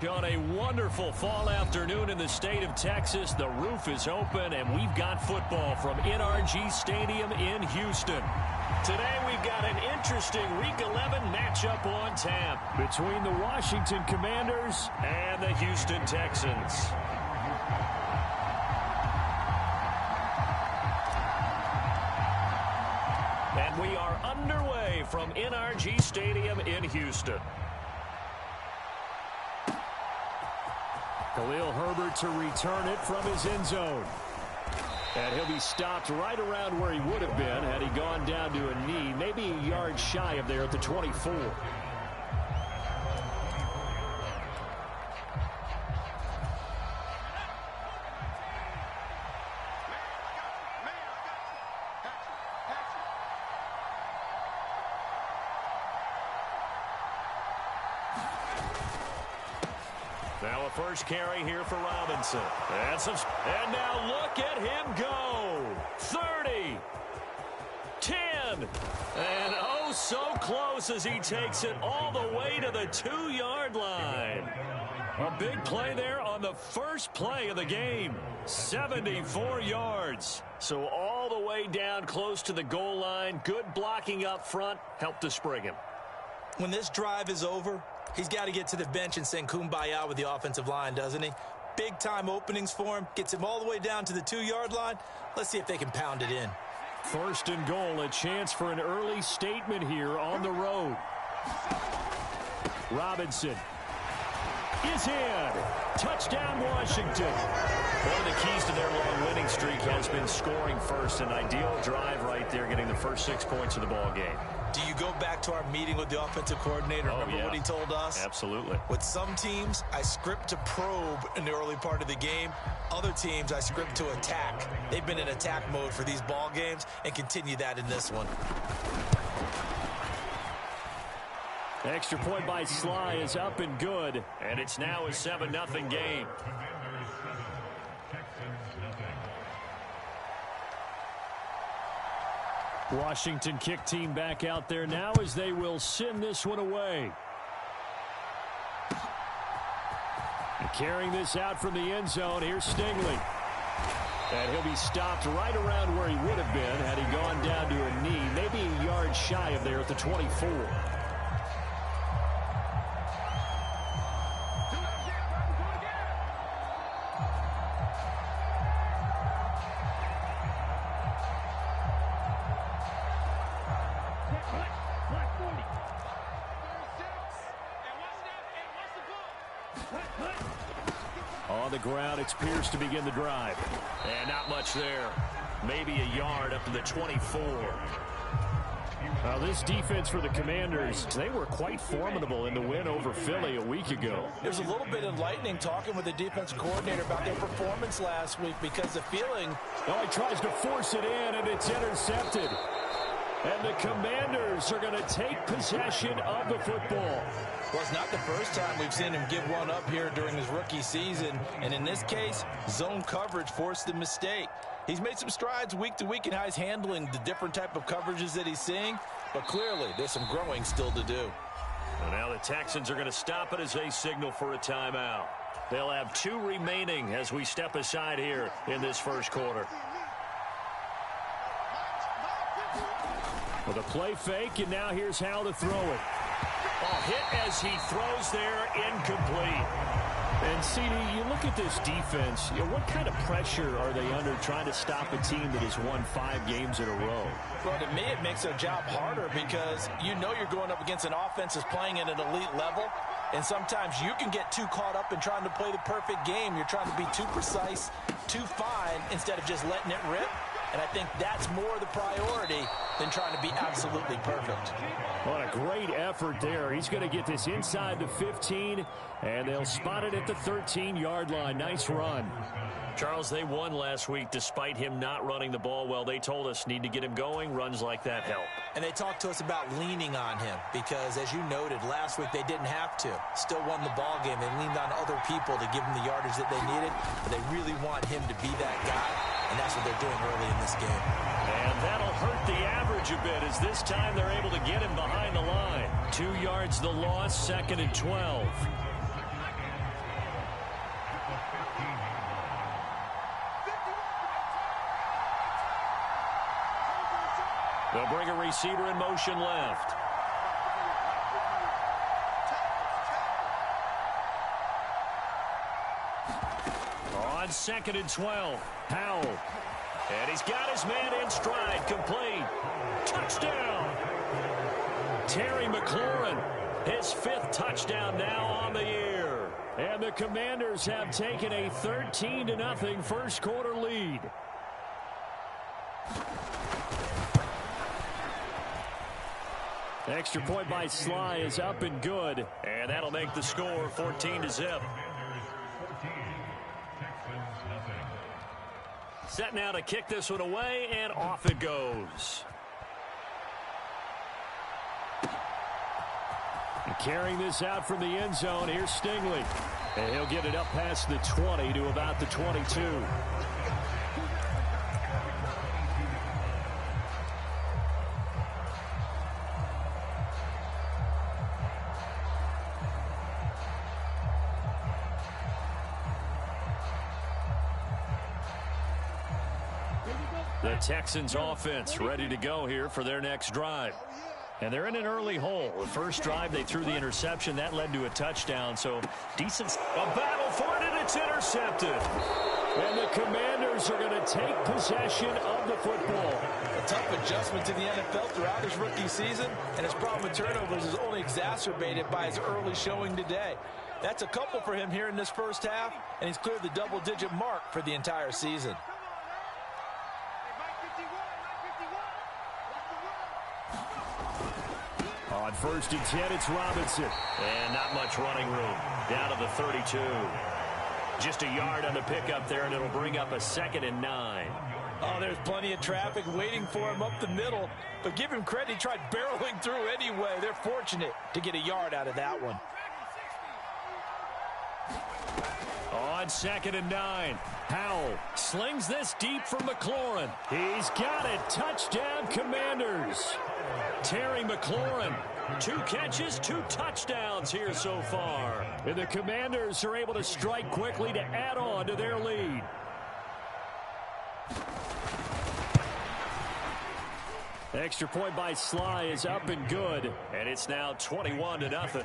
On a wonderful fall afternoon in the state of Texas, the roof is open, and we've got football from NRG Stadium in Houston. Today we've got an interesting Week 11 matchup on tap between the Washington Commanders and the Houston Texans. And we are underway from NRG Stadium in Houston. Khalil Herbert to return it from his end zone. And he'll be stopped right around where he would have been had he gone down to a knee, maybe a yard shy of there at the 24. Now a first carry here for Robinson. And now look at him go. 30. 10. And oh, so close as he takes it all the way to the 2-yard line. A big play there on the first play of the game. 74 yards. So all the way down close to the goal line. Good blocking up front. Helped to spring him. When this drive is over, he's got to get to the bench and sing kumbaya with the offensive line, doesn't he? Big-time openings for him. Gets him all the way down to the 2-yard line. Let's see if they can pound it in. First and goal, a chance for an early statement here on the road. Robinson is in. Touchdown, Washington. One of the keys to their long winning streak has been scoring first. An ideal drive right there, getting the first 6 points of the ball game. Do you go back to our meeting with the offensive coordinator? Remember what he told us? Absolutely. With some teams, I script to probe in the early part of the game. Other teams, I script to attack. They've been in attack mode for these ball games and continue that in this one. Extra point by Sly is up and good, and it's now a 7-0 game. Washington kick team back out there now as they will send this one away. And carrying this out from the end zone, here's Stingley. And he'll be stopped right around where he would have been had he gone down to a knee, maybe a yard shy of there at the 24. On the ground, it's Pierce to begin the drive. And not much there. Maybe a yard up to the 24. Now, this defense for the Commanders, they were quite formidable in the win over Philly a week ago. There's a little bit enlightening talking with the defensive coordinator about their performance last week because the feeling... Oh, he tries to force it in, and it's intercepted. And the Commanders are going to take possession of the football. Well, it's not the first time we've seen him give one up here during his rookie season. And in this case, zone coverage forced the mistake. He's made some strides week to week in how he's handling the different type of coverages that he's seeing. But clearly, there's some growing still to do. And now the Texans are going to stop it as they signal for a timeout. They'll have 2 remaining as we step aside here in this first quarter. With a play fake, and now here's how to throw it. Oh, hit as he throws there, incomplete. And, CD, you look at this defense, what kind of pressure are they under trying to stop a team that has won 5 games in a row? Well, to me, it makes their job harder because you know you're going up against an offense that's playing at an elite level, and sometimes you can get too caught up in trying to play the perfect game. You're trying to be too precise, too fine, instead of just letting it rip. And I think that's more the priority than trying to be absolutely perfect. What a great effort there. He's going to get this inside the 15, and they'll spot it at the 13-yard line. Nice run. Charles, they won last week despite him not running the ball well. They told us need to get him going. Runs like that help. And they talked to us about leaning on him because, as you noted, last week they didn't have to. Still won the ball game. They leaned on other people to give them the yardage that they needed, but they really want him to be that guy, and that's what they're doing early in this game. And that'll hurt the average a bit as this time they're able to get him behind the line. 2 yards the loss, 2nd and 12. They'll bring a receiver in motion left. On 2nd and 12, Howell. And he's got his man in stride, complete. Touchdown. Terry McLaurin, his 5th touchdown now on the year. And the Commanders have taken a 13-0 first quarter lead. Extra point by Sly is up and good. And that'll make the score 14-0. Set now to kick this one away, and off it goes. And carrying this out from the end zone, here's Stingley. And he'll get it up past the 20 to about the 22. The Texans offense ready to go here for their next drive. And they're in an early hole. The first drive, they threw the interception. That led to a touchdown. So decent. A battle for it, and it's intercepted. And the Commanders are going to take possession of the football. A tough adjustment to the NFL throughout his rookie season, and his problem with turnovers is only exacerbated by his early showing today. That's a couple for him here in this first half, and he's cleared the double-digit mark for the entire season. On 1st and 10, it's Robinson. And not much running room. Down to the 32. Just a yard on the pickup there, and it'll bring up a 2nd and 9. Oh, there's plenty of traffic waiting for him up the middle. But give him credit, he tried barreling through anyway. They're fortunate to get a yard out of that one. On 2nd and 9, Howell slings this deep for McLaurin. He's got it. Touchdown, Commanders. Terry McLaurin, 2 catches, 2 touchdowns here so far. And the Commanders are able to strike quickly to add on to their lead. Extra point by Sly is up and good. And it's now 21-0.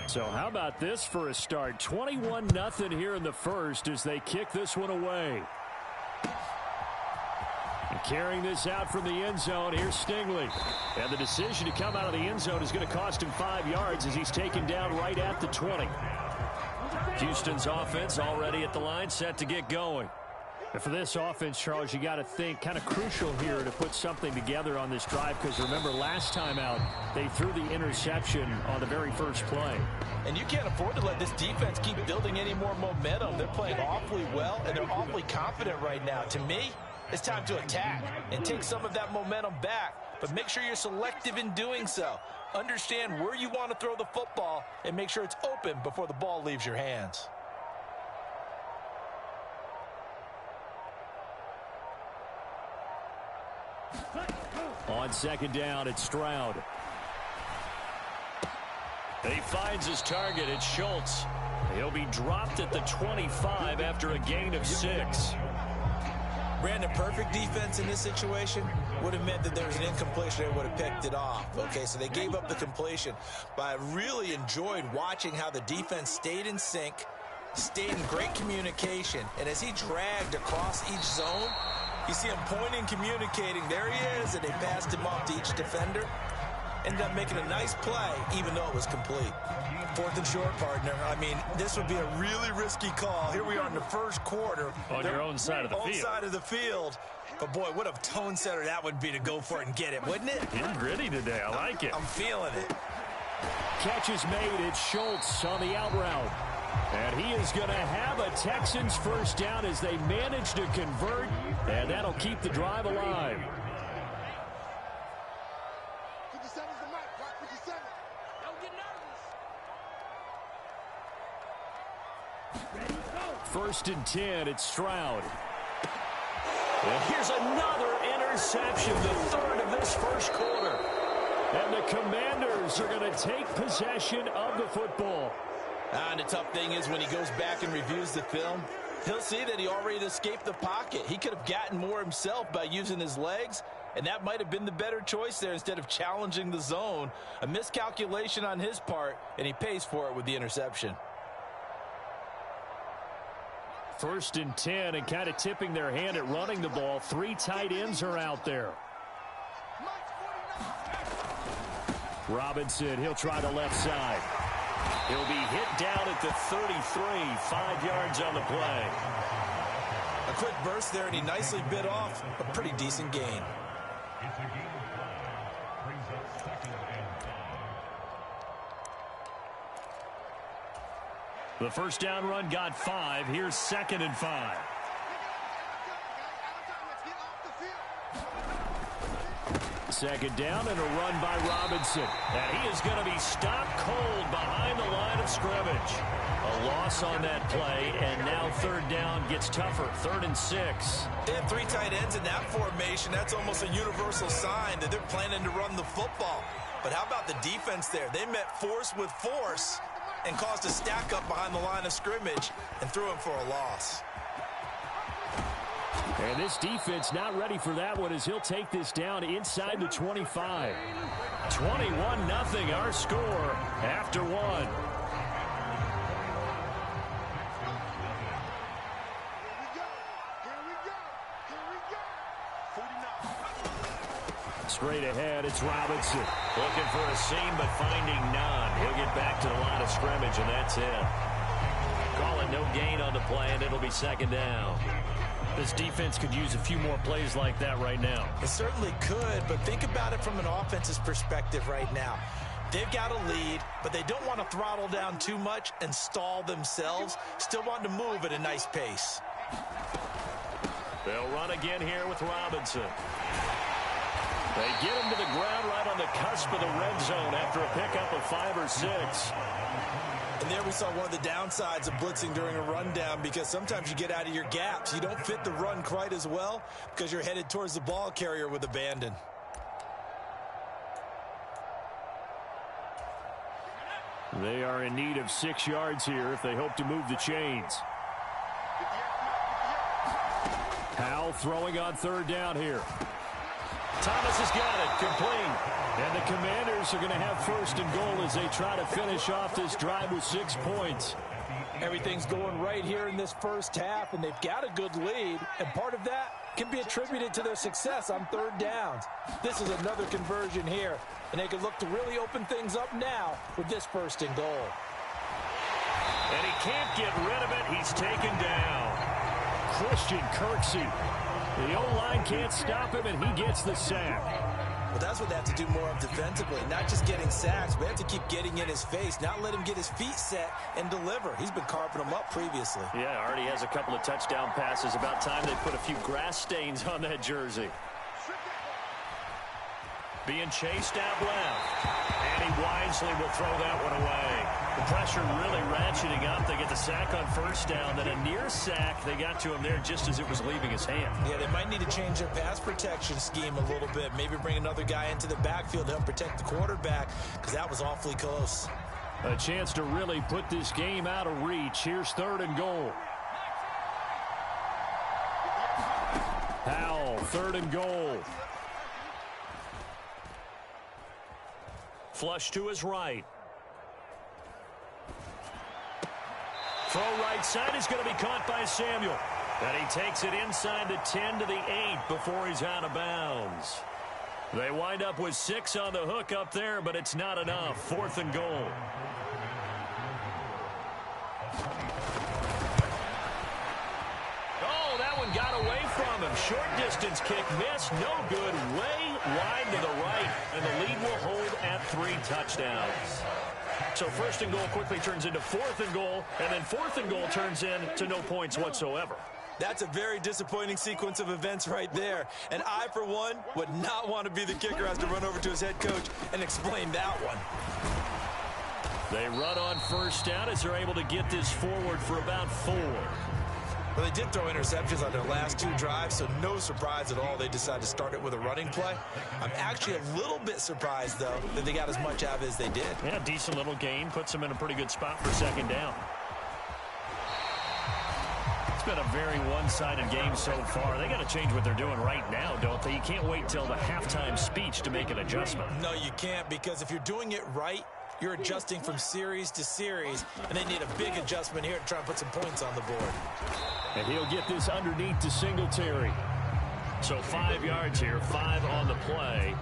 So how about this for a start? 21-0 here in the first as they kick this one away. And carrying this out from the end zone, here's Stingley. And the decision to come out of the end zone is going to cost him 5 yards as he's taken down right at the 20. Houston's offense already at the line, set to get going. And for this offense, Charles, you got to think kind of crucial here to put something together on this drive, because remember last time out they threw the interception on the very first play. And you can't afford to let this defense keep building any more momentum. They're playing awfully well, and they're awfully confident right now. To me, it's time to attack and take some of that momentum back, but make sure you're selective in doing so. Understand where you want to throw the football and make sure it's open before the ball leaves your hands. On 2nd down, it's Stroud. He finds his target. It's Schultz. He'll be dropped at the 25 after a gain of 6. Brandon, perfect defense in this situation would have meant that there was an incompletion. They would have picked it off. Okay, so they gave up the completion. But I really enjoyed watching how the defense stayed in sync, stayed in great communication. And as he dragged across each zone, you see him pointing, communicating. There he is, and they passed him off to each defender. Ended up making a nice play, even though it was complete. 4th and short, partner. I mean, this would be a really risky call. Here we are in the first quarter. On your own side of the field. On side of the field. But, boy, what a tone setter that would be to go for it and get it, wouldn't it? Getting gritty today. I like it. I'm feeling it. Catch is made. It's Schultz on the out route. And he is going to have a Texans first down as they manage to convert. And that'll keep the drive alive. First and 10, it's Stroud. And here's another interception, the 3rd of this first quarter. And the Commanders are going to take possession of the football. And the tough thing is when he goes back and reviews the film, He'll see that he already escaped the pocket. He could have gotten more himself by using his legs, and that might have been the better choice there instead of challenging the zone. A miscalculation on his part, and he pays for it with the interception. 1st and 10, and kind of tipping their hand at running the ball. 3 tight ends are out there. Robinson, he'll try the left side. He'll be hit down at the 33, 5 yards on the play. A quick burst there, and he nicely bit off a pretty decent gain. The first down run got 5. Here's 2nd and 5. Second down and a run by Robinson. And he is going to be stopped cold behind the line of scrimmage. A loss on that play, and now 3rd down gets tougher. 3rd and 6. They have 3 tight ends in that formation. That's almost a universal sign that they're planning to run the football. But how about the defense there? They met force with force and caused a stack up behind the line of scrimmage and threw him for a loss. And this defense not ready for that one as he'll take this down inside the 25. 21-0 our score after 1. Straight ahead, it's Robinson. Looking for a seam, but finding none. He'll get back to the line of scrimmage, and that's it. Call it no gain on the play, and it'll be 2nd down. This defense could use a few more plays like that right now. It certainly could, but think about it from an offense's perspective right now. They've got a lead, but they don't want to throttle down too much and stall themselves. Still want to move at a nice pace. They'll run again here with Robinson. They get him to the ground right on the cusp of the red zone after a pickup of 5 or 6. And there we saw one of the downsides of blitzing during a rundown, because sometimes you get out of your gaps. You don't fit the run quite as well because you're headed towards the ball carrier with abandon. They are in need of 6 yards here if they hope to move the chains. Howell throwing on 3rd down here. Thomas has got it, complete. And the Commanders are going to have 1st and goal as they try to finish off this drive with 6 points. Everything's going right here in this first half, and they've got a good lead, and part of that can be attributed to their success on 3rd downs. This is another conversion here, and they can look to really open things up now with this 1st and goal. And he can't get rid of it. He's taken down. Christian Kirksey. The O-line can't stop him, and he gets the sack. Well, that's what they have to do more of defensively, not just getting sacks, but they have to keep getting in his face, not let him get his feet set and deliver. He's been carving them up previously. Yeah, already has a couple of touchdown passes. About time they put a few grass stains on that jersey. Being chased out left. And he wisely will throw that one away. The pressure really ratcheting up. They get the sack on 1st down. Then a near sack. They got to him there just as it was leaving his hand. Yeah, they might need to change their pass protection scheme a little bit. Maybe bring another guy into the backfield to help protect the quarterback, because that was awfully close. A chance to really put this game out of reach. Here's 3rd and goal. Howell, 3rd and goal. Flush to his right. Throw right side is going to be caught by Samuel. And he takes it inside the 10 to the 8 before he's out of bounds. They wind up with 6 on the hook up there, but it's not enough. 4th and goal. Oh, that one got away from him. Short distance kick missed. No good. Way wide to the right. And the lead will hold at 3 touchdowns. So 1st and goal quickly turns into 4th and goal. And then 4th and goal turns into no points whatsoever. That's a very disappointing sequence of events right there. And I, for one, would not want to be the kicker, has to run over to his head coach and explain that one. They run on 1st down as they're able to get this forward for about 4. Well, they did throw interceptions on their last 2 drives, so no surprise at all they decided to start it with a running play. I'm actually a little bit surprised, though, that they got as much out of it as they did. Yeah, decent little gain. Puts them in a pretty good spot for 2nd down. been a very one-sided game so far. They got to change what they're doing right now, don't they? You can't wait till the halftime speech to make an adjustment. No, you can't, because if you're doing it right, you're adjusting from series to series, and they need a big adjustment here to try and put some points on the board. And he'll get this underneath to Singletary. So 5 yards here, 5 on the play,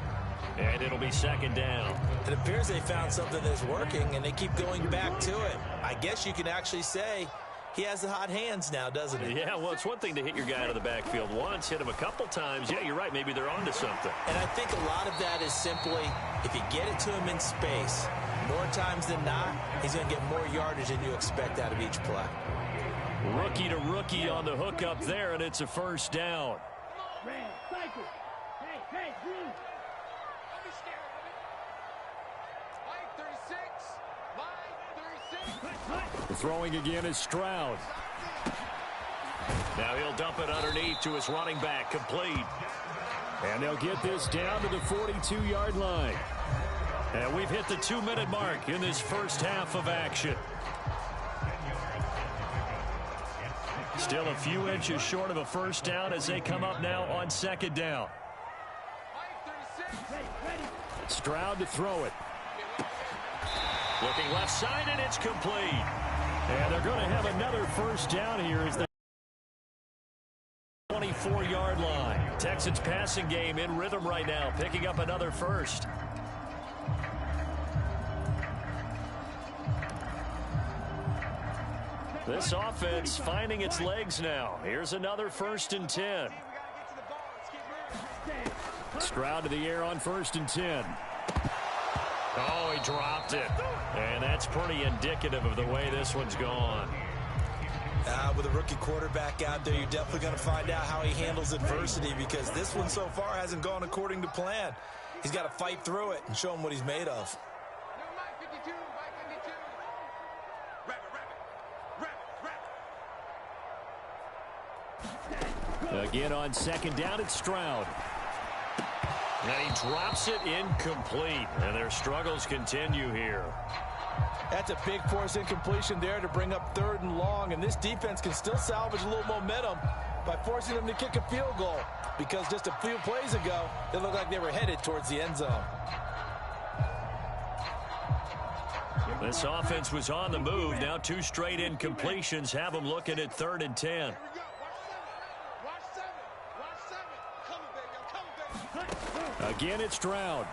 and it'll be second down. It appears they found something that's working, and they keep going back to it. I guess you can actually say he has the hot hands now, doesn't he? Yeah, well, it's one thing to hit your guy out of the backfield once, hit him a couple times. Yeah, you're right. Maybe they're onto something. And I think a lot of that is simply if you get it to him in space, more times than not, he's going to get more yardage than you expect out of each play. Rookie to rookie on the hook up there, and it's a first down. Throwing again is Stroud. Now he'll dump it underneath to his running back, complete. And they'll get this down to the 42-yard line. And we've hit the 2-minute mark in this first half of action. Still a few inches short of a first down as they come up now on second down. Stroud to throw it. Looking left side, and it's complete. And they're going to have another first down here as the 24-yard line. Texans passing game in rhythm right now, picking up another first. This offense finding its legs now. Here's another 1st and 10. Stroud to the air on 1st and 10. Oh, he dropped it. And that's pretty indicative of the way this one's gone. With a rookie quarterback out there, you're definitely going to find out how he handles adversity, because this one so far hasn't gone according to plan. He's got to fight through it and show him what he's made of. Again on second down, it's Stroud. And he drops it incomplete. And their struggles continue here. That's a big force incompletion there to bring up 3rd and long. And this defense can still salvage a little momentum by forcing them to kick a field goal, because just a few plays ago, they looked like they were headed towards the end zone. This offense was on the move. Now 2 straight incompletions have them looking at 3rd and 10. Again, it's Stroud.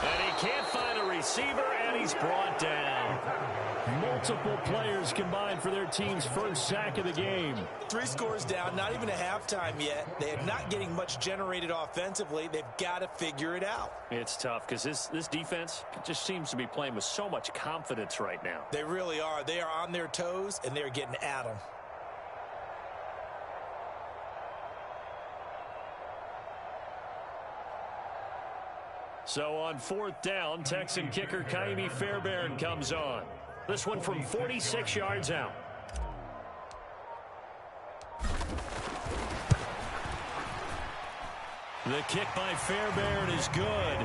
And he can't find a receiver, and he's brought down. Multiple players combined for their team's first sack of the game. 3 scores down, not even a halftime yet. They are not getting much generated offensively. They've got to figure it out. It's tough because this defense just seems to be playing with so much confidence right now. They really are. They are on their toes, and they're getting at them. So on 4th down, Texan kicker Ka'imi Fairbairn comes on. This one from 46 yards out. The kick by Fairbairn is good.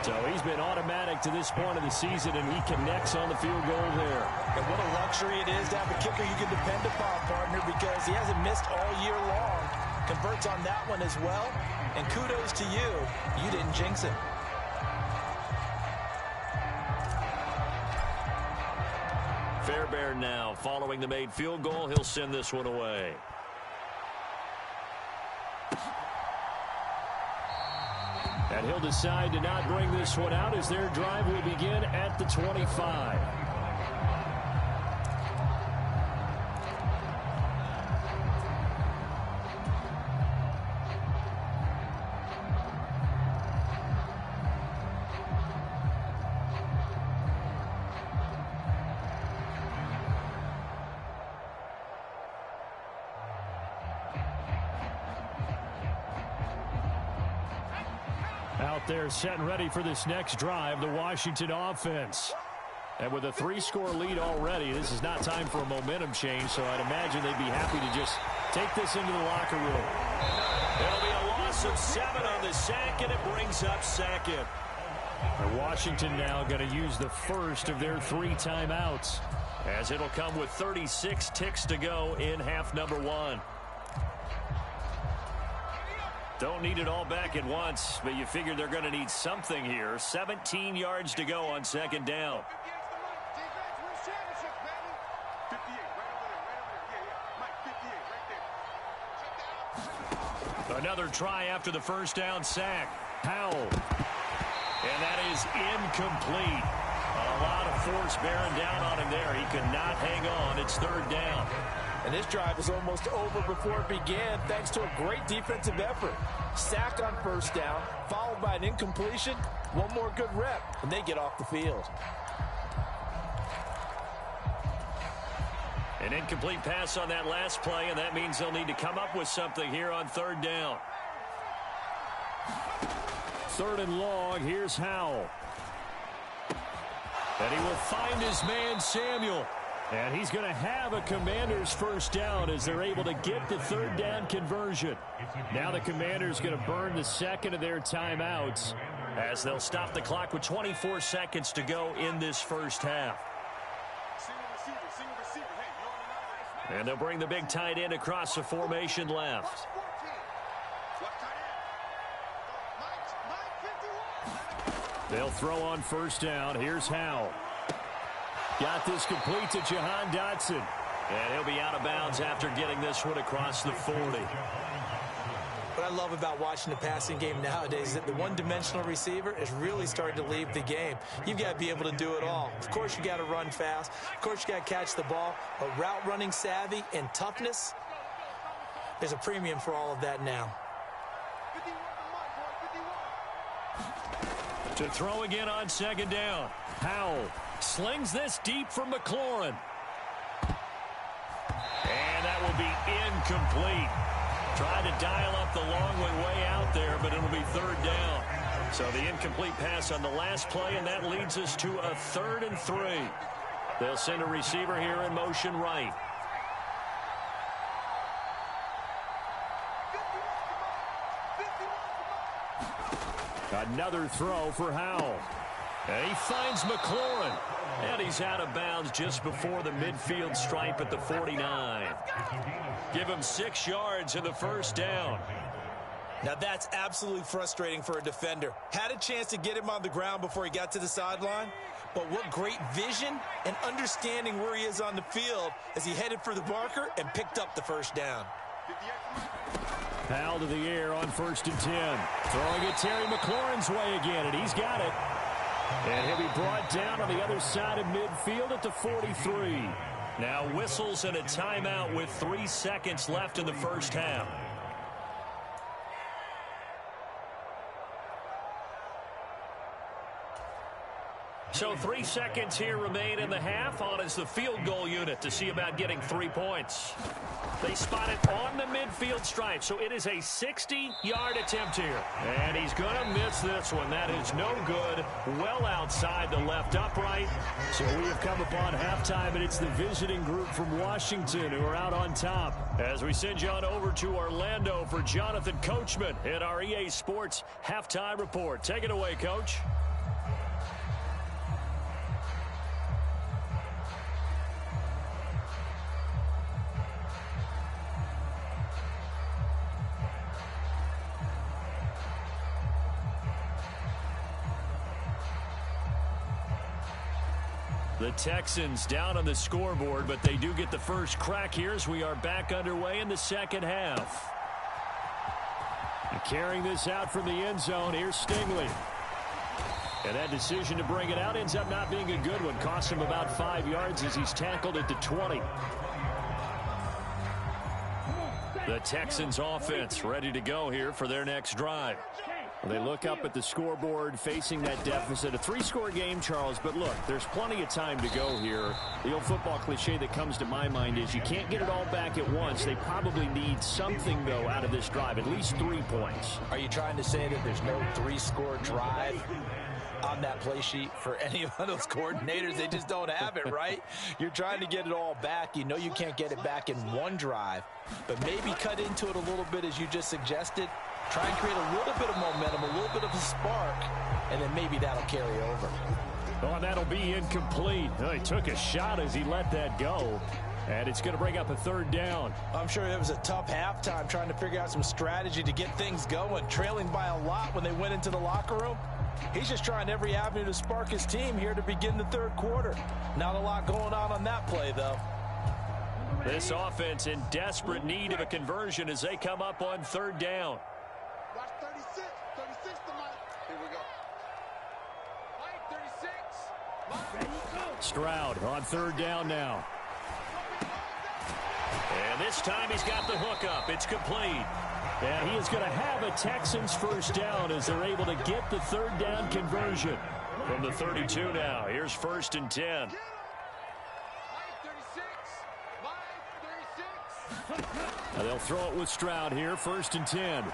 So he's been automatic to this point of the season, and he connects on the field goal there. And what a luxury it is to have a kicker you can depend upon, partner, because he hasn't missed all year long. Converts on that one as well. And kudos to you. You didn't jinx him. Fairbairn now following the made field goal. He'll send this one away. And he'll decide to not bring this one out as their drive will begin at the 25. Out there set and ready for this next drive, the Washington offense. And with a 3-score lead already, this is not time for a momentum change, so I'd imagine they'd be happy to just take this into the locker room. It'll be a loss of 7 on the sack, and it brings up second. And Washington now going to use the first of their 3 timeouts. as it'll come with 36 ticks to go in half number one. Don't need it all back at once, but you figure they're going to need something here. 17 yards to go on second down. Another try after the first down sack. Howell. And that is incomplete. A lot of force bearing down on him there. He could not hang on. It's third down. And this drive was almost over before it began thanks to a great defensive effort. Sack on first down, followed by an incompletion. One more good rep, and they get off the field. An incomplete pass on that last play, and that means they'll need to come up with something here on third down. Third and long, here's Howell. And he will find his man, Samuel. And he's going to have a Commanders first down as they're able to get the third down conversion. Now the Commanders going to burn the second of their timeouts as they'll stop the clock with 24 seconds to go in this first half. And they'll bring the big tight end across the formation left. They'll throw on first down. Here's Howell. Got this complete to Jahan Dotson. And he'll be out of bounds after getting this one across the 40. What I love about watching the passing game nowadays is that the one-dimensional receiver is really starting to leave the game. You've got to be able to do it all. Of course, you got to run fast. Of course, you got to catch the ball. But route running savvy and toughness, there's a premium for all of that now. To throw again on second down. Howell slings this deep for McLaurin. And that will be incomplete. Tried to dial up the long way out there, but it'll be third down. So the incomplete pass on the last play, and that leads us to a 3rd and 3. They'll send a receiver here in motion right. Another throw for Howell. And he finds McLaurin. And he's out of bounds just before the midfield stripe at the 49. Give him 6 yards in the first down. Now that's absolutely frustrating for a defender. Had a chance to get him on the ground before he got to the sideline. But what great vision and understanding where he is on the field as he headed for the marker and picked up the first down. Foul to the air on 1st and 10. Throwing it Terry McLaurin's way again, and he's got it. And he'll be brought down on the other side of midfield at the 43. Now whistles and a timeout with 3 seconds left in the first half. So 3 seconds here remain in the half. On is the field goal unit to see about getting 3 points. They spot it on the midfield stripe, so it is a 60-yard attempt here. And he's going to miss this one. That is no good. Well outside the left upright. So we have come upon halftime, and it's the visiting group from Washington who are out on top. As we send you on over to Orlando for Jonathan Coachman in our EA Sports Halftime Report. Take it away, Coach. The Texans down on the scoreboard, but they do get the first crack here as we are back underway in the second half. And carrying this out from the end zone, here's Stingley. And that decision to bring it out ends up not being a good one. Costs him about 5 yards as he's tackled at the 20. The Texans offense ready to go here for their next drive. They look up at the scoreboard facing that deficit. A 3-score game, Charles, but look, there's plenty of time to go here. The old football cliche that comes to my mind is you can't get it all back at once. They probably need something, though, out of this drive, at least 3 points. Are you trying to say that there's no 3-score drive on that play sheet for any of those coordinators? They just don't have it, right? You're trying to get it all back. You know you can't get it back in one drive, but maybe cut into it a little bit as you just suggested. Try and create a little bit of momentum, a little bit of a spark, and then maybe that'll carry over. Oh, and that'll be incomplete. Oh, he took a shot as he let that go. And it's going to bring up a third down. I'm sure it was a tough halftime trying to figure out some strategy to get things going, trailing by a lot when they went into the locker room. He's just trying every avenue to spark his team here to begin the third quarter. Not a lot going on that play, though. This offense in desperate need of a conversion as they come up on third down. Watch 36. 36 to Mike. Here we go. Mike, 36. Stroud on third down now. And this time he's got the hook up. It's complete. And he is going to have a Texans first down as they're able to get the third down conversion. From the 32 now, here's 1st and 10. Now they'll throw it with Stroud here, 1st and 10.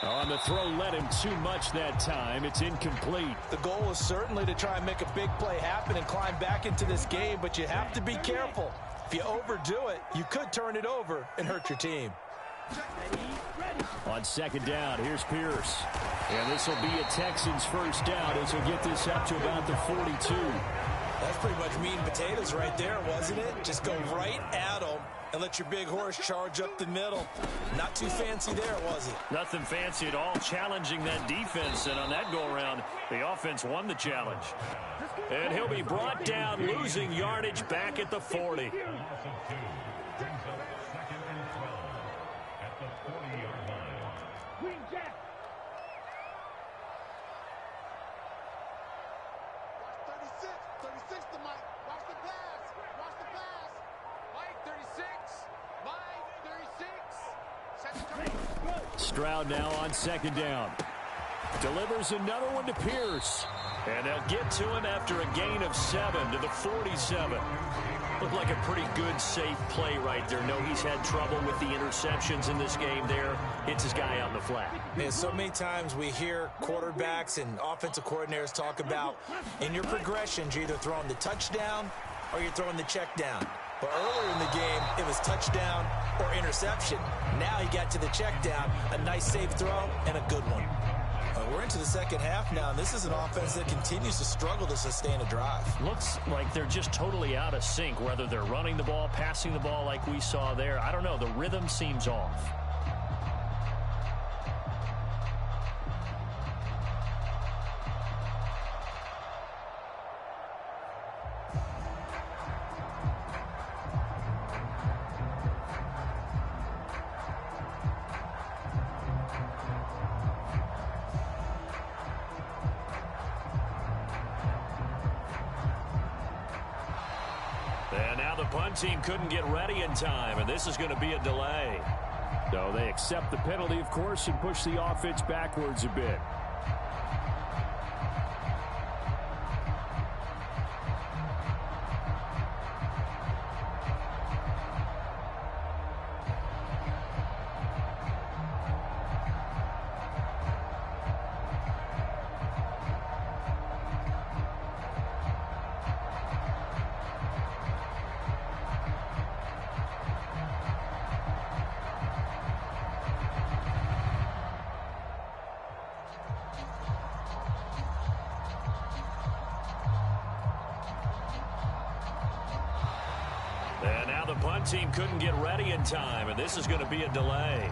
On the throw, led him too much that time. It's incomplete. The goal is certainly to try and make a big play happen and climb back into this game, but you have to be careful. If you overdo it, you could turn it over and hurt your team. On 2nd down, here's Pierce. And this will be a Texans first down as he'll get this up to about the 42. That's pretty much meat and potatoes right there, wasn't it? Just go right at them and let your big horse charge up the middle. Not too fancy there, was it? Nothing fancy at all, challenging that defense. And on that go-around, the offense won the challenge. And he'll be brought down, losing yardage back at the 40. Stroud now on 2nd down. Delivers another one to Pierce. And they'll get to him after a gain of 7 to the 47. Looked like a pretty good, safe play right there. No, he's had trouble with the interceptions in this game there. Hits his guy on the flat. Man, so many times we hear quarterbacks and offensive coordinators talk about in your progressions, you're either throwing the touchdown or you're throwing the check down. But earlier in the game, it was touchdown or interception. Now he got to the check down, a nice safe throw, and a good one. We're into the second half now, and this is an offense that continues to struggle to sustain a drive. Looks like they're just totally out of sync, whether they're running the ball, passing the ball like we saw there. I don't know. The rhythm seems off. And now the punt team couldn't get ready in time, and this is going to be a delay. So they accept the penalty, of course, and push the offense backwards a bit. And now the punt team couldn't get ready in time, and this is going to be a delay.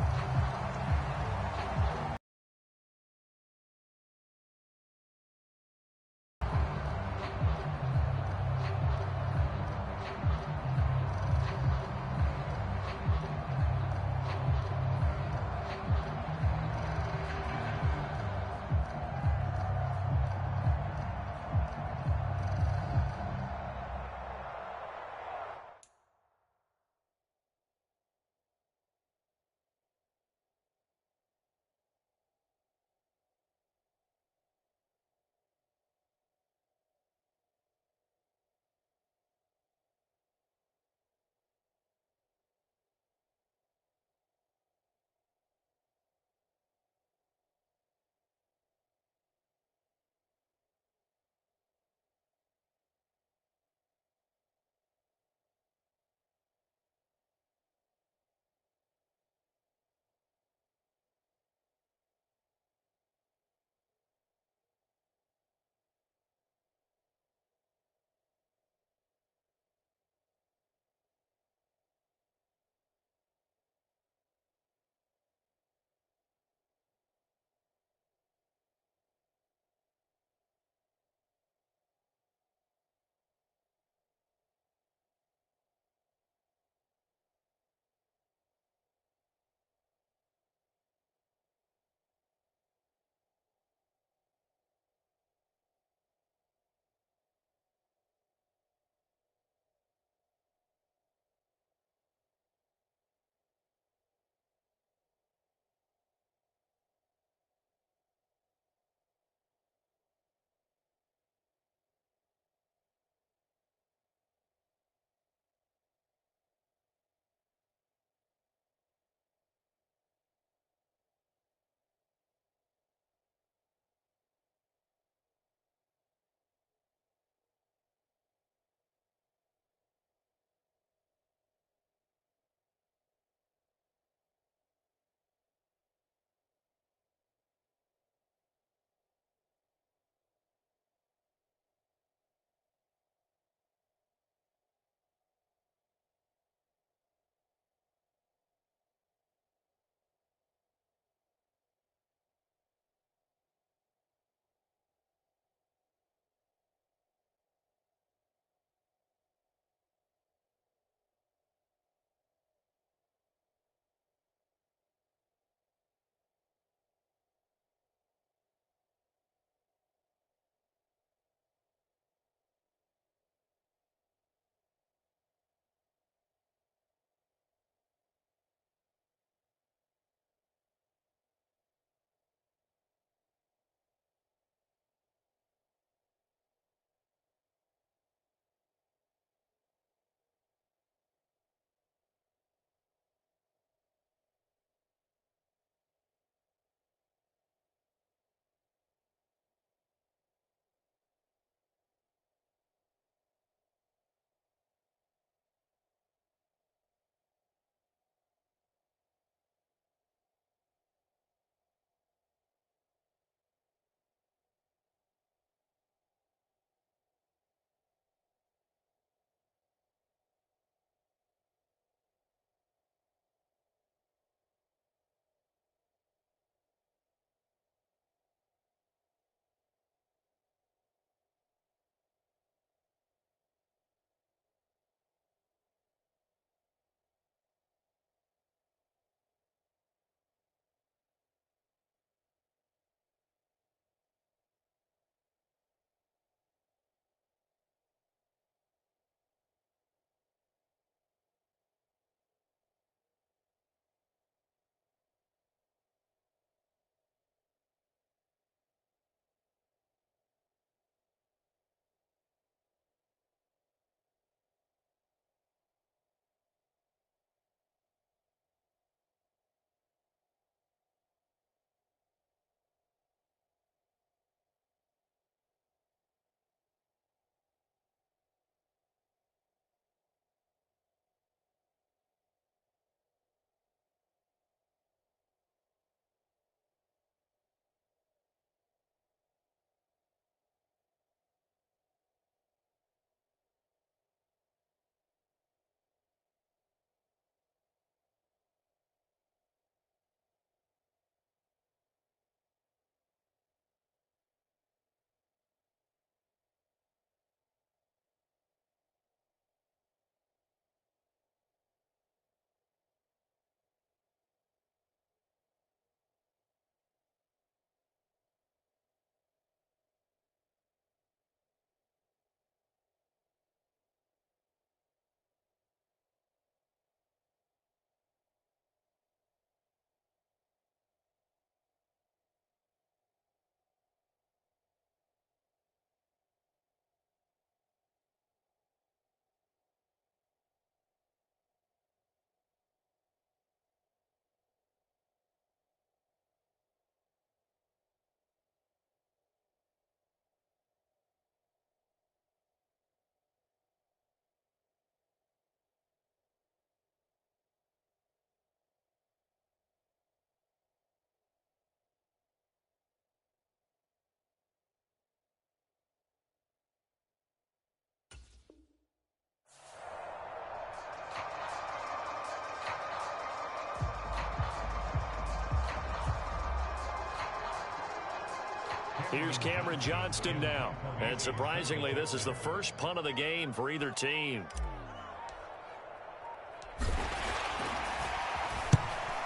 Here's Cameron Johnston now. And surprisingly, this is the first punt of the game for either team.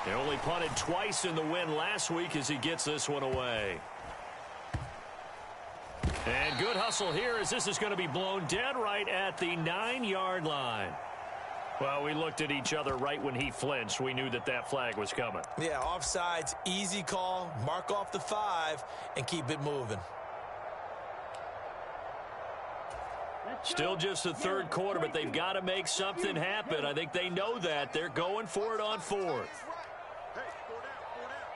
He only punted twice in the win last week as he gets this one away. And good hustle here as this is going to be blown dead right at the 9-yard line. Well, we looked at each other right when he flinched. We knew that that flag was coming. Yeah, offsides, easy call. Mark off the 5 and keep it moving. Still just the third quarter, but they've got to make something happen. I think they know that. They're going for it on fourth. Hey, 4 down, 4 down.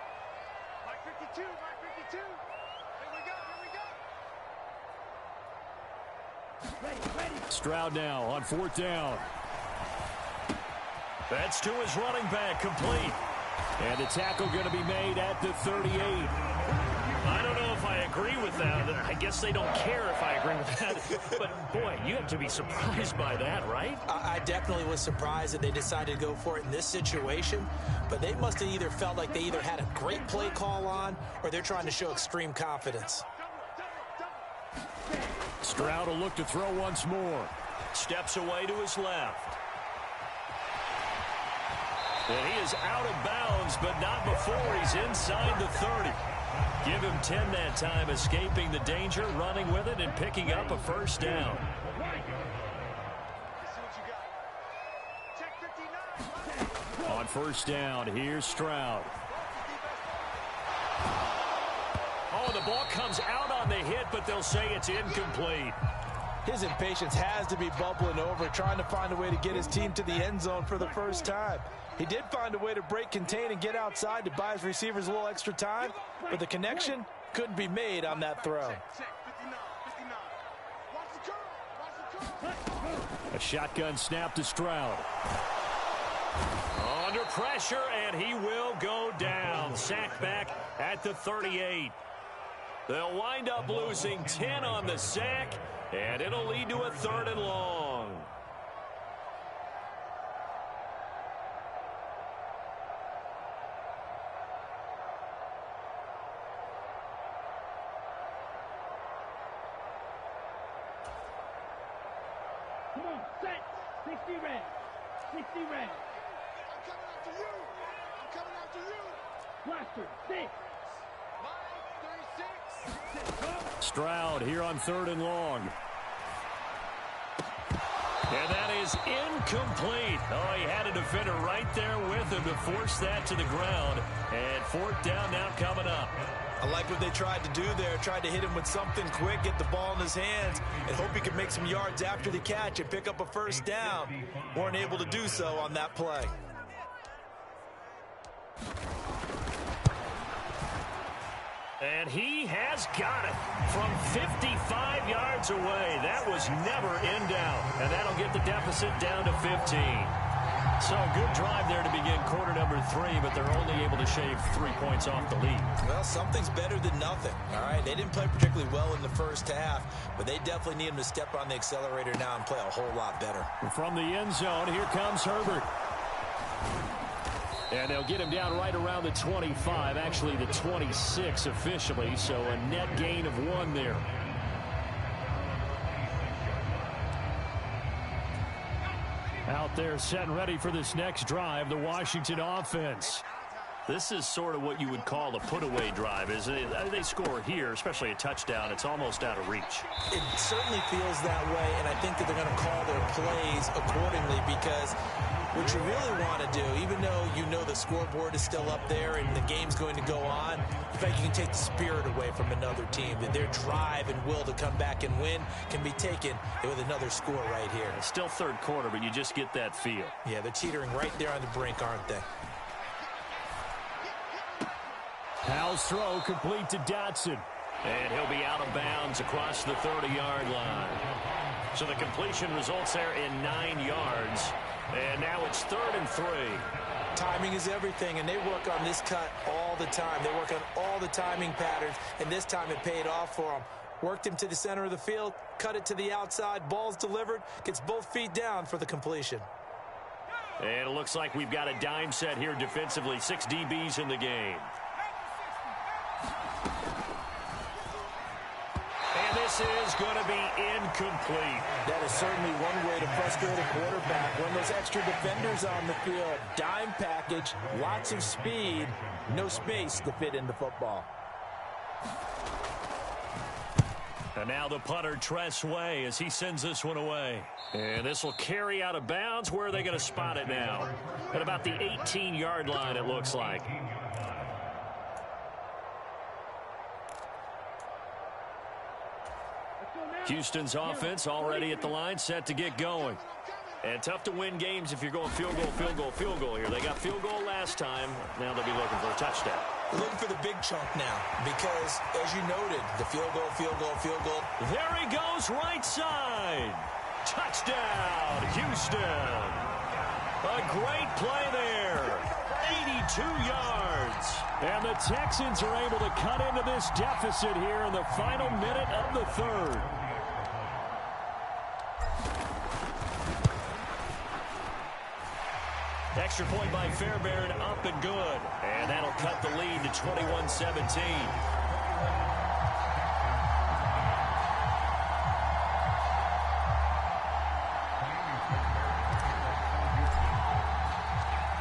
Mike 52, Mike 52. Here we go. Stroud now on fourth down. That's to his running back, complete. And the tackle going to be made at the 38. I don't know if I agree with that. I guess they don't care if I agree with that. But, boy, you have to be surprised by that, right? I definitely was surprised that they decided to go for it in this situation. But they must have either felt like they either had a great play call on or they're trying to show extreme confidence. Stroud will look to throw once more. Steps away to his left. And he is out of bounds, but not before he's inside the 30. Give him 10 that time, escaping the danger, running with it, and picking up a first down. On first down, here's Stroud. Oh, the ball comes out on the hit, but they'll say it's incomplete. His impatience has to be bubbling over, trying to find a way to get his team to the end zone for the first time. He did find a way to break, contain, and get outside to buy his receivers a little extra time, but the connection couldn't be made on that throw. A shotgun snap to Stroud. Under pressure, and he will go down. Sacked back at the 38. They'll wind up losing 10 on the sack, and it'll lead to a 3rd and long. Come on, set. 60 red. 60 red. I'm coming after you. I'm coming after you. Blaster, 6. Mike 36. Stroud here on 3rd and long. And that is incomplete. Oh, he had a defender right there with him to force that to the ground. And 4th down now coming up. I like what they tried to do there, tried to hit him with something quick, get the ball in his hands, and hope he could make some yards after the catch and pick up a first down. Weren't able to do so on that play. And he has got it from 55 yards away. That was never in doubt. And that'll get the deficit down to 15. So good drive there to begin quarter number 3, but they're only able to shave 3 points off the lead. Well, something's better than nothing. All right, they didn't play particularly well in the first half, but they definitely need him to step on the accelerator now and play a whole lot better. From the end zone, here comes Herbert. And they'll get him down right around the 25, actually the 26 officially, so a net gain of 1 there. Out there set and ready for this next drive, the Washington offense. This is sort of what you would call a put-away drive, isn't it? They score here, especially a touchdown. It's almost out of reach. It certainly feels that way, and I think that they're going to call their plays accordingly because what you really want to do, even though you know the scoreboard is still up there and the game's going to go on, in fact, you can take the spirit away from another team. That their drive and will to come back and win can be taken with another score right here. It's still third quarter, but you just get that feel. Yeah, they're teetering right there on the brink, aren't they? Powell's throw complete to Dotson. And he'll be out of bounds across the 30-yard line. So the completion results there in 9 yards. And now it's 3rd and 3. Timing is everything, and they work on this cut all the time. They work on all the timing patterns, and this time it paid off for them. Worked him to the center of the field, cut it to the outside, ball's delivered, gets both feet down for the completion. And it looks like we've got a dime set here defensively. 6 DBs in the game. this is going to be incomplete. That is certainly one way to frustrate a quarterback. When those extra defenders on the field, dime package, lots of speed, no space to fit in the football. And now the punter, Tress Way, as he sends this one away. And this will carry out of bounds. Where are they going to spot it now? At about the 18-yard line, it looks like. Houston's offense already at the line, set to get going. And tough to win games if you're going field goal, field goal, field goal here. They got field goal last time. Now they'll be looking for a touchdown. Looking for the big chunk now because, as you noted, the field goal, field goal, field goal. There he goes, right side. Touchdown, Houston. A great play there. 82 yards. And the Texans are able to cut into this deficit here in the final minute of the third. Extra point by Fairbairn, up and good. And that'll cut the lead to 21-17.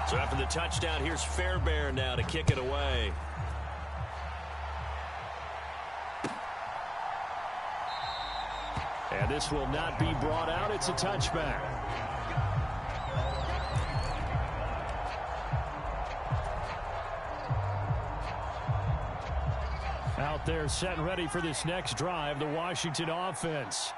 So after the touchdown, here's Fairbairn now to kick it away. And this will not be brought out. It's a touchback. Out there set and ready for this next drive, the Washington offense.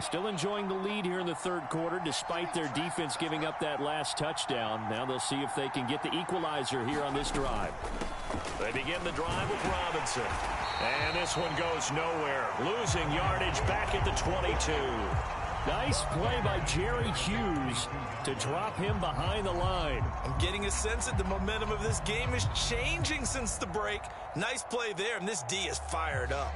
Still enjoying the lead here in the third quarter despite their defense giving up that last touchdown. Now they'll see if they can get the equalizer here on this drive. They begin the drive with Robinson. And this one goes nowhere. Losing yardage back at the 22. Nice play by Jerry Hughes to drop him behind the line. I'm getting a sense that the momentum of this game is changing since the break. Nice play there, and this D is fired up.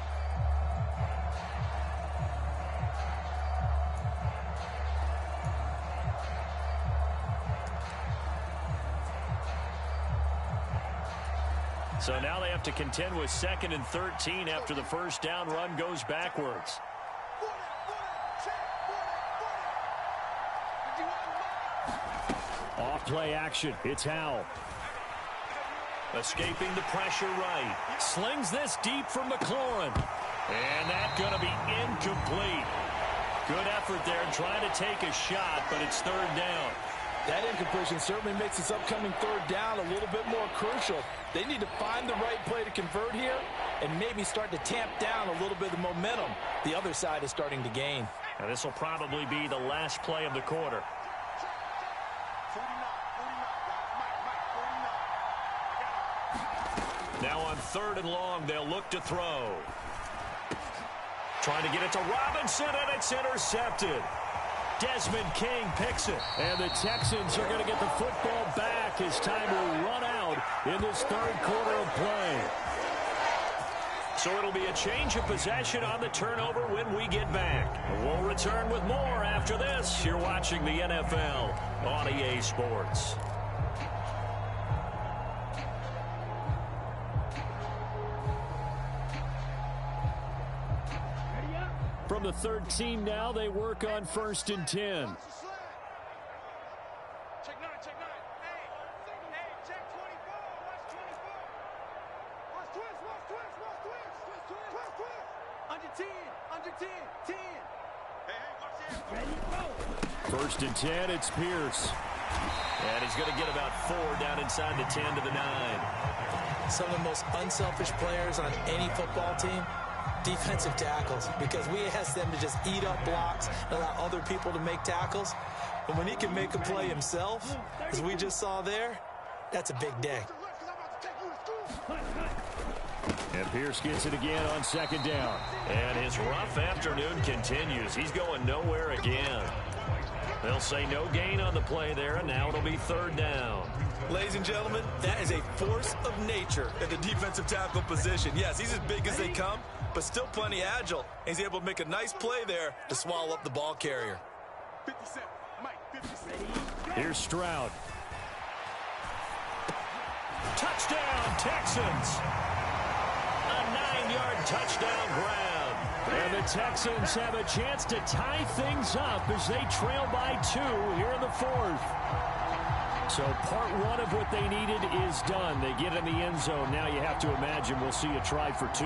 So now they have to contend with 2nd and 13 after the first down run goes backwards. Off play action. It's Howell. Escaping the pressure right. Slings this deep for McLaurin. And that's going to be incomplete. Good effort there trying to take a shot, but it's third down. That incompletion certainly makes this upcoming third down a little bit more crucial. They need to find the right play to convert here and maybe start to tamp down a little bit of momentum the other side is starting to gain. And this will probably be the last play of the quarter. Now on 3rd and long, they'll look to throw. Trying to get it to Robinson, and it's intercepted. Desmond King picks it. And the Texans are going to get the football back as time will run out in this third quarter of play. So it'll be a change of possession on the turnover when we get back. We'll return with more after this. You're watching the NFL on EA Sports. From the 13 now, they work on 1st and 10. Check 9, check 9. Hey, check 24. Watch 24. Watch twist. Under 10, under 10, 10. Hey, watch this. Ready, go. 1st and 10, it's Pierce. And he's going to get about 4 down inside the 10 to the 9. Some of the most unselfish players on any football team, defensive tackles, because we ask them to just eat up blocks and allow other people to make tackles. And when he can make a play himself, as we just saw there, that's a big day. And Pierce gets it again on 2nd down. And his rough afternoon continues. He's going nowhere again. They'll say no gain on the play there, and now it'll be 3rd down. Ladies and gentlemen, that is a force of nature at the defensive tackle position. Yes, he's as big as they come, but still plenty agile. He's able to make a nice play there to swallow up the ball carrier. 57. Mike, 57. Here's Stroud. Touchdown, Texans. A 9-yard touchdown grab. And the Texans have a chance to tie things up as they trail by 2 here in the 4th. So part one of what they needed is done. They get in the end zone. Now you have to imagine we'll see a try for 2.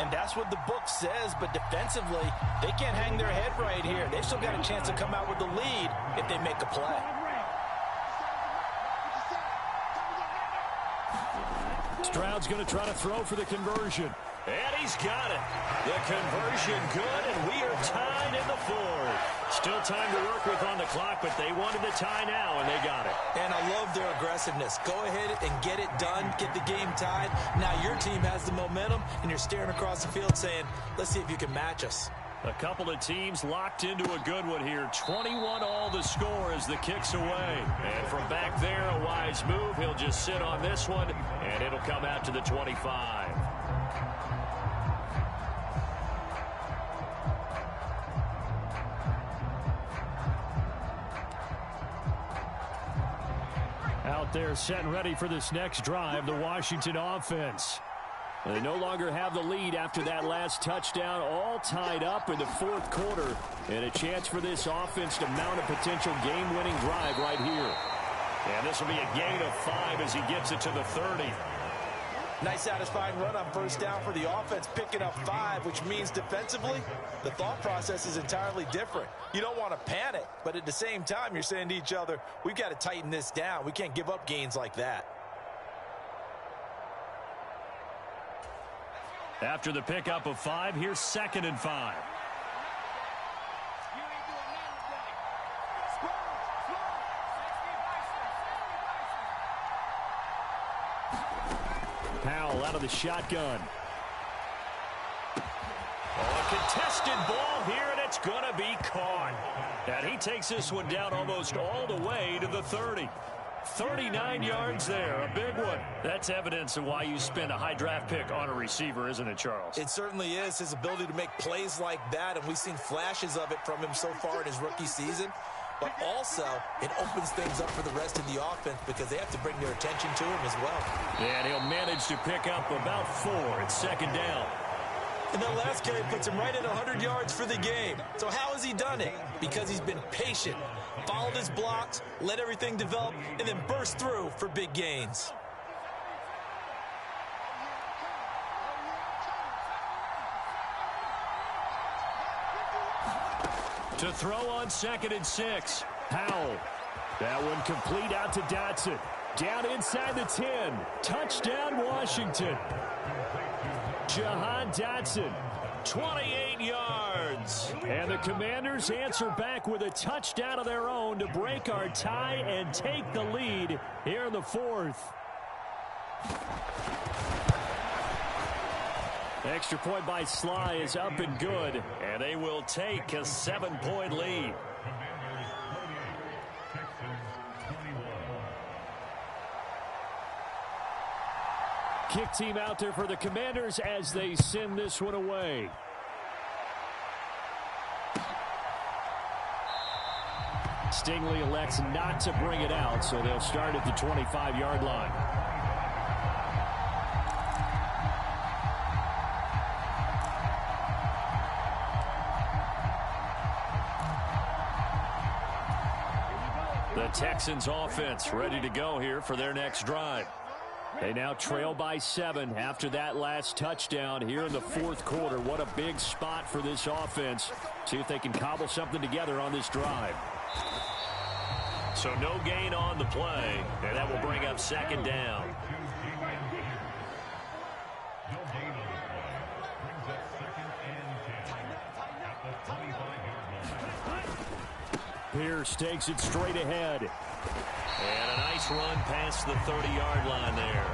And that's what the book says, but defensively, they can't hang their head right here. They've still got a chance to come out with the lead if they make a play. Stroud's going to try to throw for the conversion. And he's got it. The conversion good, and we are tied in the 4th. Still time to work with on the clock, but they wanted the tie now, and they got it. And I love their aggressiveness. Go ahead and get it done, get the game tied. Now your team has the momentum, and you're staring across the field saying, let's see if you can match us. A couple of teams locked into a good one here. 21-all the score as the kick's away. And from back there, a wise move. He'll just sit on this one, and it'll come out to the 25. Out there set and ready for this next drive, the Washington offense. They no longer have the lead after that last touchdown, all tied up in the 4th quarter, and a chance for this offense to mount a potential game-winning drive right here. And this will be a gain of 5 as he gets it to the 30. Nice satisfying run on first down for the offense, picking up 5, which means defensively, the thought process is entirely different. You don't want to panic, but at the same time, you're saying to each other, we've got to tighten this down. We can't give up gains like that. After the pickup of 5, here's 2nd and 5. Powell out of the shotgun. A contested ball here, and it's going to be caught. And he takes this one down almost all the way to the 30. 39 yards there, a big one. That's evidence of why you spend a high draft pick on a receiver, isn't it, Charles? It certainly is. His ability to make plays like that, and we've seen flashes of it from him so far in his rookie season. But also, it opens things up for the rest of the offense because they have to bring their attention to him as well. And he'll manage to pick up about 4 at 2nd down. And that last carry puts him right at 100 yards for the game. So how has he done it? Because he's been patient, followed his blocks, let everything develop, and then burst through for big gains. To throw on 2nd and 6. Powell. That one complete out to Dotson. Down inside the 10. Touchdown, Washington. Jahan Dotson, 28 yards. And the Commanders answer back with a touchdown of their own to break our tie and take the lead here in the 4th. Extra point by Sly is up and good, and they will take a 7-point lead. Kick team out there for the Commanders as they send this one away. Stingley elects not to bring it out, so they'll start at the 25-yard line. The Texans offense ready to go here for their next drive. They now trail by 7 after that last touchdown here in the 4th quarter. What a big spot for this offense. See if they can cobble something together on this drive. So no gain on the play, and that will bring up 2nd down. Pierce takes it straight ahead. And a nice run past the 30-yard line there.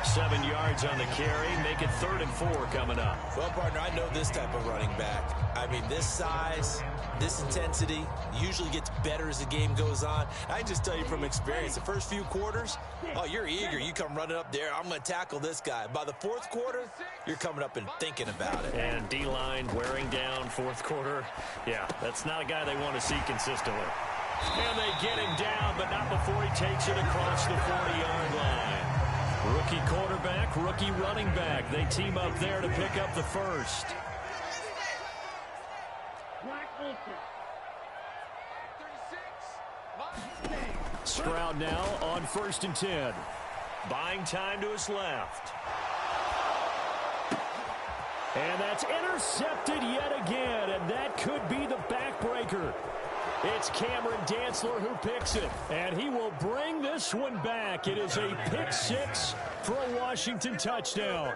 7 yards on the carry. Make it 3rd and 4 coming up. Well, partner, I know this type of running back. I mean, this size, this intensity usually gets better as the game goes on. I can just tell you from experience, the first few quarters, oh, you're eager. You come running up there. I'm going to tackle this guy. By the 4th quarter, you're coming up and thinking about it. And D-line wearing down 4th quarter. Yeah, that's not a guy they want to see consistently. And they get him down, but not before he takes it across the 40-yard line. Rookie quarterback, rookie running back. They team up there to pick up the first. Stroud now on 1st and 10. Buying time to his left. And that's intercepted yet again, and that could be the backbreaker. It's Cameron Dantzler who picks it, and he will bring this one back. It is a pick six for a Washington touchdown.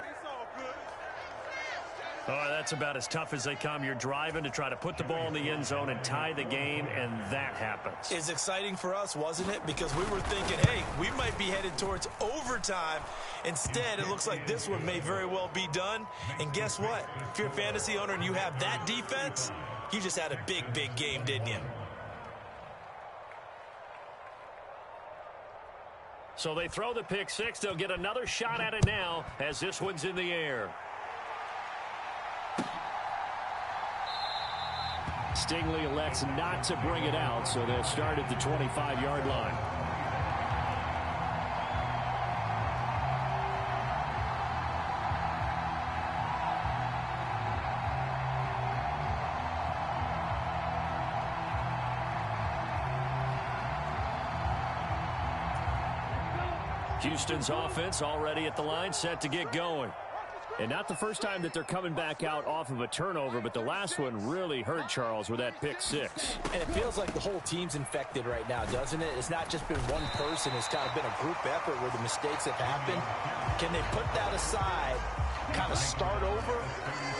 Oh, that's about as tough as they come. You're driving to try to put the ball in the end zone and tie the game, and that happens. It's exciting for us, wasn't it? Because we were thinking, hey, we might be headed towards overtime. Instead, it looks like this one may very well be done. And guess what? If you're a fantasy owner and you have that defense, you just had a big, big game, didn't you? So they throw the pick six. They'll get another shot at it now as this one's in the air. Stingley elects not to bring it out, so they'll start at the 25-yard line. Houston's offense already at the line, set to get going. And not the first time that they're coming back out off of a turnover, but the last one really hurt, Charles, with that pick six. And it feels like the whole team's infected right now, doesn't it? It's not just been one person. It's kind of been a group effort where the mistakes have happened. Can they put that aside, kind of start over,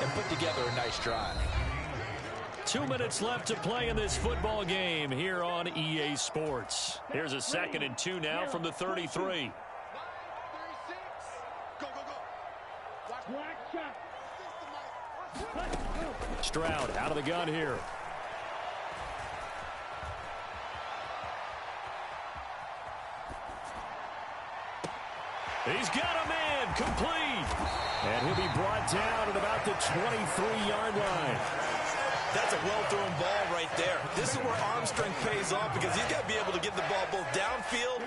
and put together a nice drive? 2 minutes left to play in this football game here on EA Sports. Here's a 2nd and 2 now from the 33. Stroud out of the gun here. He's got a man complete. And he'll be brought down at about the 23-yard line. That's a well-thrown ball right there. This is where arm strength pays off because he's got to be able to get the ball both downfield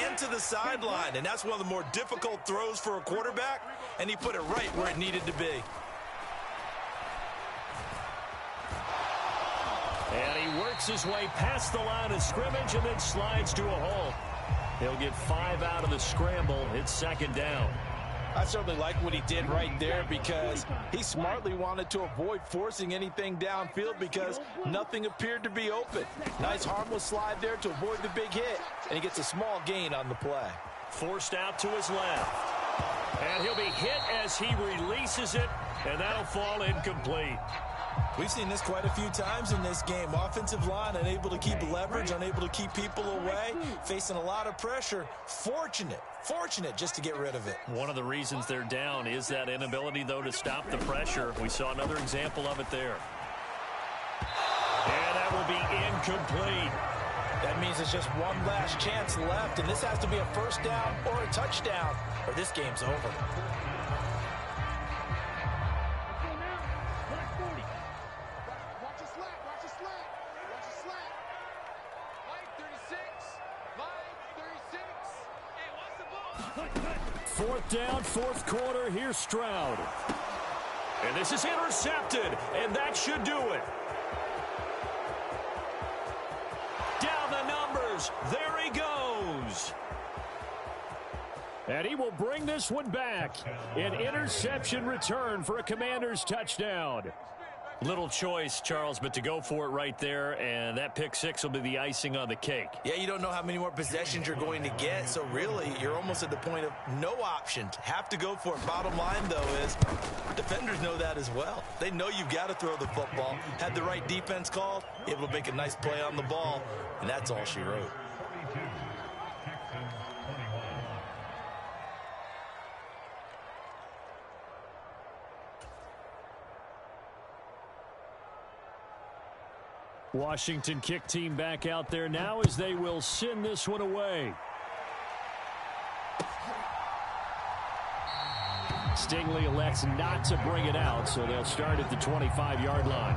and to the sideline. And that's one of the more difficult throws for a quarterback. And he put it right where it needed to be. And he works his way past the line of scrimmage and then slides to a hole. He'll get 5 out of the scramble. It's 2nd down. I certainly like what he did right there because he smartly wanted to avoid forcing anything downfield because nothing appeared to be open. Nice harmless slide there to avoid the big hit, and he gets a small gain on the play. Forced out to his left. And he'll be hit as he releases it, and that'll fall incomplete. We've seen this quite a few times in this game. Offensive line unable to keep leverage, unable to keep people away, facing a lot of pressure. Fortunate just to get rid of it. One of the reasons they're down is that inability, though, to stop the pressure. We saw another example of it there. And that will be incomplete. That means it's just one last chance left, and this has to be a first down or a touchdown, or this game's over. Fourth down, 4th quarter. Here's Stroud. And this is intercepted, and that should do it. Down the numbers. There he goes. And he will bring this one back. An interception return for a Commanders touchdown. Little choice, Charles, but to go for it right there, and that pick six will be the icing on the cake. Yeah, you don't know how many more possessions you're going to get, so really you're almost at the point of no options. Have to go for it. Bottom line, though, is defenders know that as well. They know you've got to throw the football. Had the right defense called, able to make a nice play on the ball, and that's all she wrote. Washington kick team back out there now as they will send this one away. Stingley elects not to bring it out, so they'll start at the 25-yard line.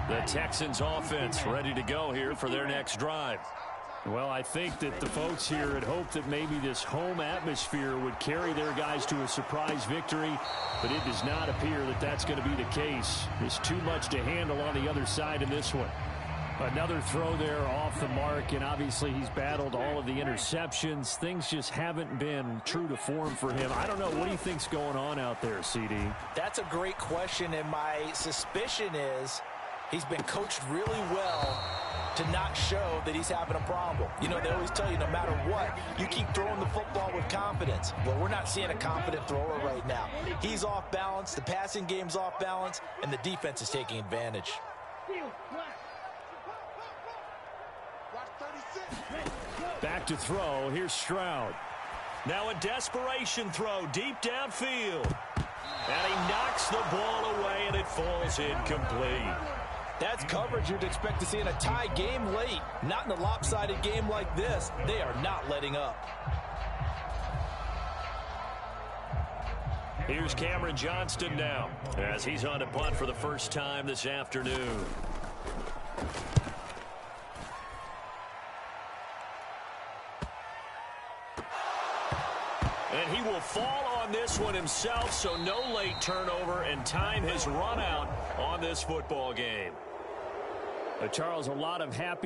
The Texans offense ready to go here for their next drive. Well, I think that the folks here had hoped that maybe this home atmosphere would carry their guys to a surprise victory, but it does not appear that that's going to be the case. There's too much to handle on the other side in this one. Another throw there off the mark, and obviously he's battled all of the interceptions. Things just haven't been true to form for him. I don't know. What do you think's going on out there, CD? That's a great question, and my suspicion is he's been coached really well to not show that he's having a problem. You know, they always tell you no matter what, you keep throwing the football with confidence. Well, we're not seeing a confident thrower right now. He's off balance, the passing game's off balance, and the defense is taking advantage. Back to throw. Here's Stroud. Now a desperation throw deep downfield. And he knocks the ball away, and it falls incomplete. That's coverage you'd expect to see in a tie game late. Not in a lopsided game like this. They are not letting up. Here's Cameron Johnston now as he's on to punt for the first time this afternoon. And he will fall on this one himself, so no late turnover, and time has run out on this football game. Charles, a lot of happy